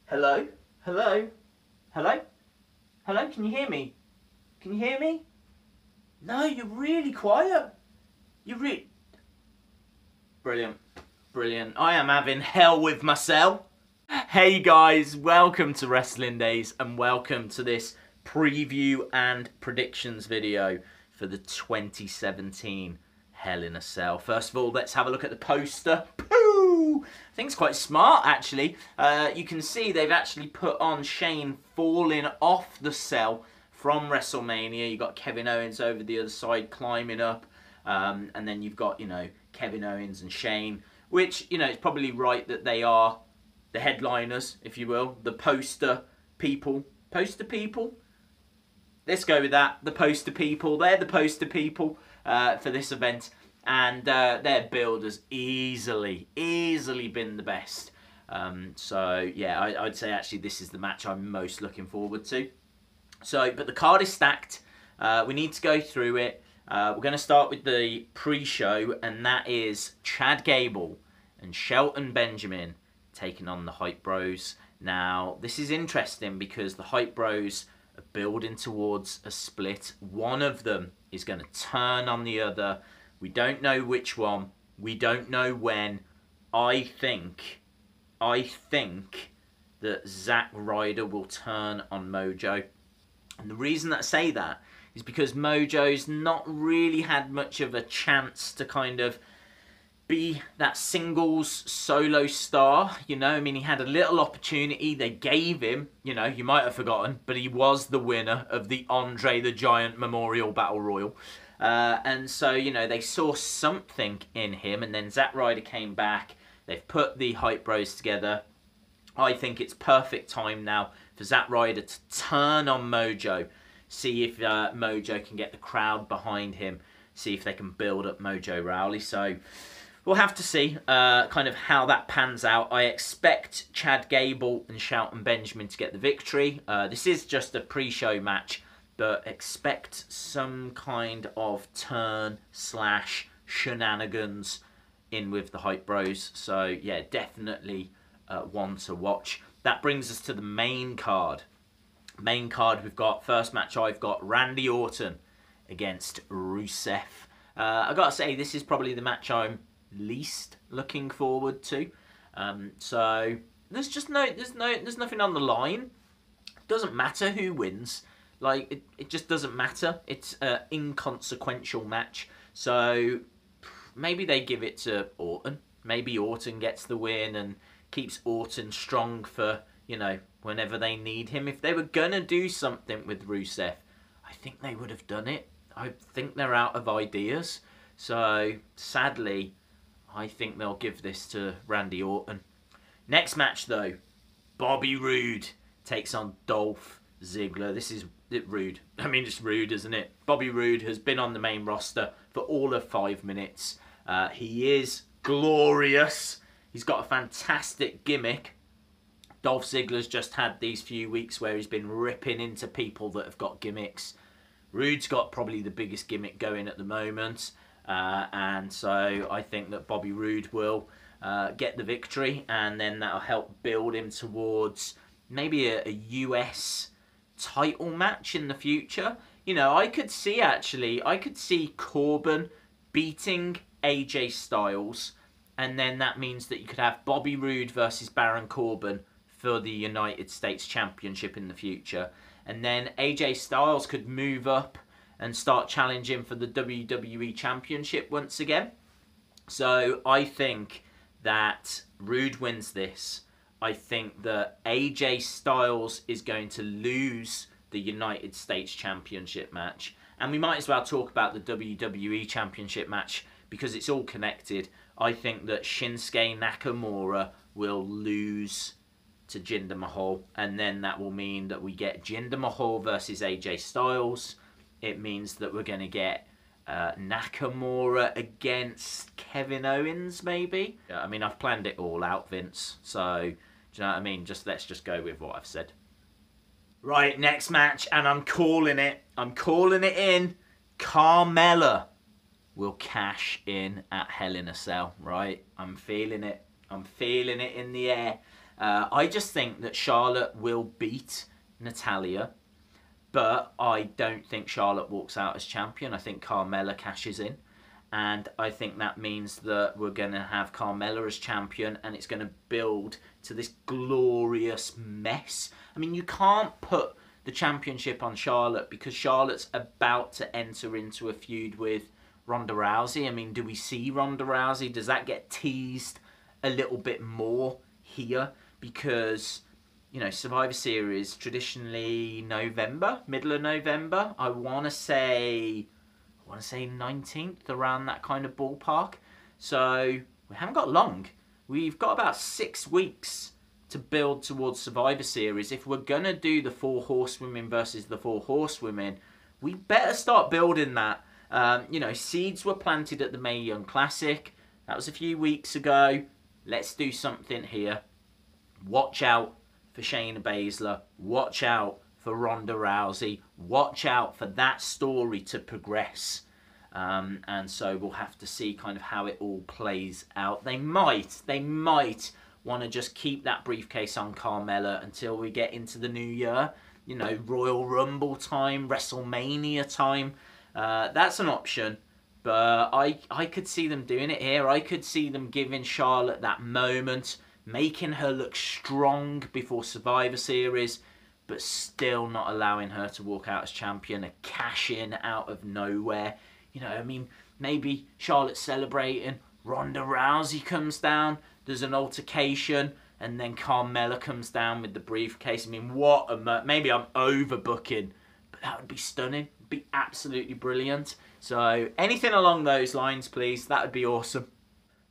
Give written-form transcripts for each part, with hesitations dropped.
Hello? Hello? Hello? Hello? Can you hear me? Can you hear me? No, you're really quiet. Brilliant. Brilliant. I am having hell with myself. Hey guys, welcome to Wrestling Daze and welcome to this preview and predictions video for the 2017 Hell in a Cell. First of all, let's have a look at the poster. Pooh! I think it's quite smart, actually. You can see they've actually put on Shane falling off the cell from WrestleMania. You've got Kevin Owens over the other side climbing up. And then you've got, Kevin Owens and Shane, which, it's probably right that they are the headliners, if you will, the poster people. Poster people? Let's go with that. The poster people. They're the poster people for this event. And their build has easily been the best. So, yeah, I'd say actually this is the match I'm most looking forward to. So, but the card is stacked. We need to go through it. We're going to start with the pre-show, and that is Chad Gable and Shelton Benjamin taking on the Hype Bros. Now, this is interesting because the Hype Bros are building towards a split. One of them is going to turn on the other. We don't know which one. We don't know when. I think that Zack Ryder will turn on Mojo. And the reason that I say that is because Mojo's not really had much of a chance to kind of be that singles solo star, he had a little opportunity they gave him, you might have forgotten, but he was the winner of the Andre the Giant Memorial Battle Royal. And so, they saw something in him, and then Zack Ryder came back. They've put the Hype Bros together. I think it's perfect time now for Zack Ryder to turn on Mojo, see if Mojo can get the crowd behind him, see if they can build up Mojo Rawley. So we'll have to see kind of how that pans out. I expect Chad Gable and Shelton Benjamin to get the victory. This is just a pre-show match, but expect some kind of turn/shenanigans in with the Hype Bros. So yeah, definitely one to watch. That brings us to the main card. Main card, we've got, first match I've got Randy Orton against Rusev. I've got to say, this is probably the match I'm least looking forward to. So there's nothing on the line. It doesn't matter who wins. Like, it just doesn't matter. It's an inconsequential match. So maybe they give it to Orton. Maybe Orton gets the win and keeps Orton strong for, whenever they need him. If they were going to do something with Rusev, I think they would have done it. I think they're out of ideas. So, sadly, I think they'll give this to Randy Orton. Next match, though, Bobby Roode takes on Dolph Ziggler. This is Roode. I mean, it's Roode, isn't it? Bobby Roode has been on the main roster for all of 5 minutes. He is glorious. He's got a fantastic gimmick. Dolph Ziggler's just had these few weeks where he's been ripping into people that have got gimmicks. Roode's got probably the biggest gimmick going at the moment. And so I think that Bobby Roode will get the victory. And then that'll help build him towards maybe a US title match in the future. I could see Corbin beating AJ Styles. And then that means that you could have Bobby Roode versus Baron Corbin for the United States Championship in the future. And then AJ Styles could move up and start challenging for the WWE Championship once again. So I think that Roode wins this. I think that AJ Styles is going to lose the United States Championship match. And we might as well talk about the WWE Championship match because it's all connected. I think that Shinsuke Nakamura will lose to Jinder Mahal, and then that will mean that we get Jinder Mahal versus AJ Styles. It means that we're going to get Nakamura against Kevin Owens, maybe. I mean, I've planned it all out, Vince. So, do you know what I mean? Let's just go with what I've said. Right, next match, and I'm calling it. I'm calling it in. Carmella will cash in at Hell in a Cell, right? I'm feeling it. I'm feeling it in the air. I just think that Charlotte will beat Natalya, but I don't think Charlotte walks out as champion. I think Carmella cashes in. And I think that means that we're going to have Carmella as champion, and it's going to build to this glorious mess. I mean, you can't put the championship on Charlotte because Charlotte's about to enter into a feud with Ronda Rousey. I mean, do we see Ronda Rousey? Does that get teased a little bit more here? Because, you know, Survivor Series, traditionally November, middle of November. I want to say 19th, around that kind of ballpark. So we haven't got long. We've got about 6 weeks to build towards Survivor Series. If we're going to do the 4 horsewomen versus the 4 horsewomen, we better start building that. You know, seeds were planted at the Mae Young Classic. That was a few weeks ago. Let's do something here. Watch out for Shayna Baszler. Watch out for Ronda Rousey. Watch out for that story to progress. And so we'll have to see kind of how it all plays out. They might want to just keep that briefcase on Carmella until we get into the new year. You know, Royal Rumble time, WrestleMania time. That's an option. But I could see them doing it here. I could see them giving Charlotte that moment, making her look strong before Survivor Series, but still not allowing her to walk out as champion, a cash-in out of nowhere. You know, I mean, maybe Charlotte's celebrating, Ronda Rousey comes down, there's an altercation, and then Carmella comes down with the briefcase. I mean, what a... Maybe I'm overbooking, but that would be stunning. It'd be absolutely brilliant. So, anything along those lines, please. That would be awesome.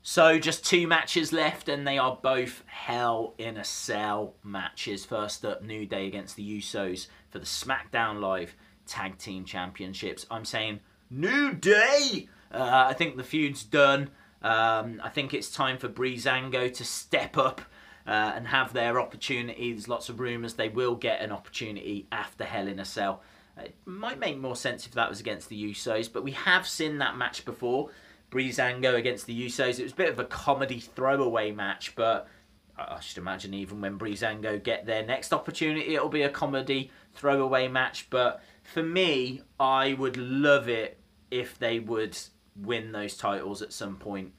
So, just 2 matches left, and they are both Hell in a Cell matches. First up, New Day against the Usos for the SmackDown Live Tag Team Championships. I'm saying New Day! I think the feud's done. I think it's time for Breezango to step up and have their opportunity. There's lots of rumours they will get an opportunity after Hell in a Cell. It might make more sense if that was against the Usos, but we have seen that match before. Breezango against the Usos. It was a bit of a comedy throwaway match, but I should imagine even when Breezango get their next opportunity, it'll be a comedy throwaway match. But for me, I would love it if they would win those titles at some point.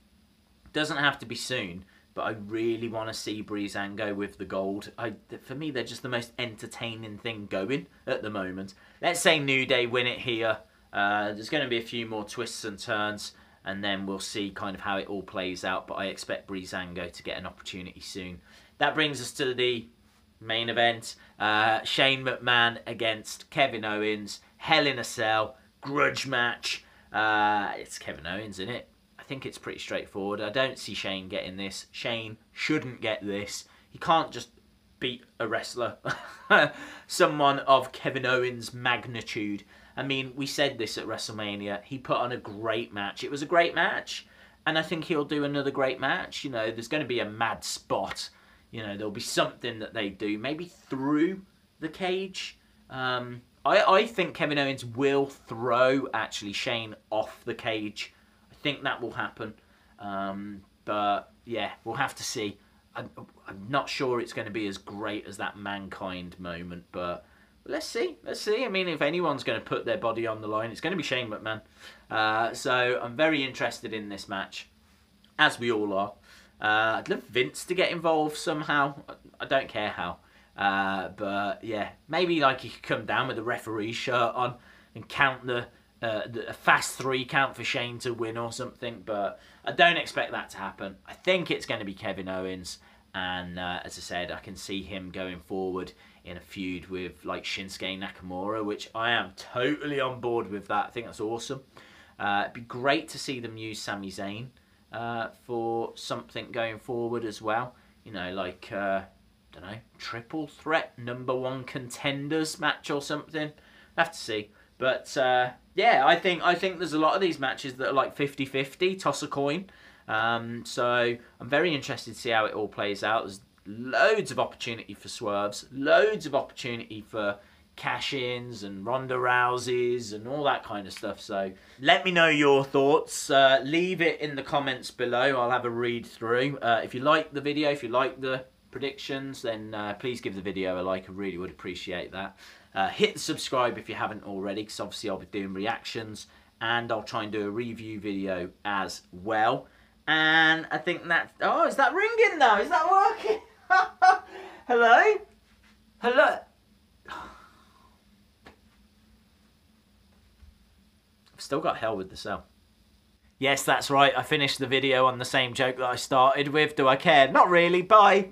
Doesn't have to be soon, but I really want to see Breezango with the gold. For me, they're just the most entertaining thing going at the moment. Let's say New Day win it here. There's going to be a few more twists and turns, and then we'll see kind of how it all plays out. But I expect Breezango to get an opportunity soon. That brings us to the main event. Shane McMahon against Kevin Owens. Hell in a Cell. Grudge match. It's Kevin Owens, isn't it? I think it's pretty straightforward. I don't see Shane getting this. Shane shouldn't get this. He can't just beat a wrestler. Someone of Kevin Owens' magnitude. I mean, we said this at WrestleMania. He put on a great match. It was a great match. And I think he'll do another great match. You know, there's going to be a mad spot. You know, there'll be something that they do. Maybe through the cage. I think Kevin Owens will throw, actually, Shane off the cage. I think that will happen. But, yeah, we'll have to see. I'm not sure it's going to be as great as that Mankind moment, but let's see. Let's see. I mean, if anyone's going to put their body on the line, it's going to be Shane McMahon. So I'm very interested in this match, as we all are. I'd love Vince to get involved somehow. I don't care how. But yeah, maybe like he could come down with a referee shirt on and count the fast 3 count for Shane to win or something. But I don't expect that to happen. I think it's going to be Kevin Owens. And as I said, I can see him going forward in a feud with like Shinsuke Nakamura, which I am totally on board with that. I think that's awesome. It'd be great to see them use Sami Zayn for something going forward as well. You know, like, I don't know, triple threat #1 contenders match or something. Have to see. But, yeah, I think there's a lot of these matches that are like 50-50, toss a coin. So I'm very interested to see how it all plays out. There's loads of opportunity for swerves, loads of opportunity for cash-ins and Ronda Rouseys and all that kind of stuff. So let me know your thoughts. Leave it in the comments below. I'll have a read through. If you like the video, if you like the predictions, then please give the video a like. I really would appreciate that. Hit the subscribe if you haven't already, because obviously I'll be doing reactions, and I'll try and do a review video as well. And I think that... Oh, is that ringing now? Is that working? Hello? Hello? I've still got hell with the cell. Yes, that's right. I finished the video on the same joke that I started with. Do I care? Not really. Bye.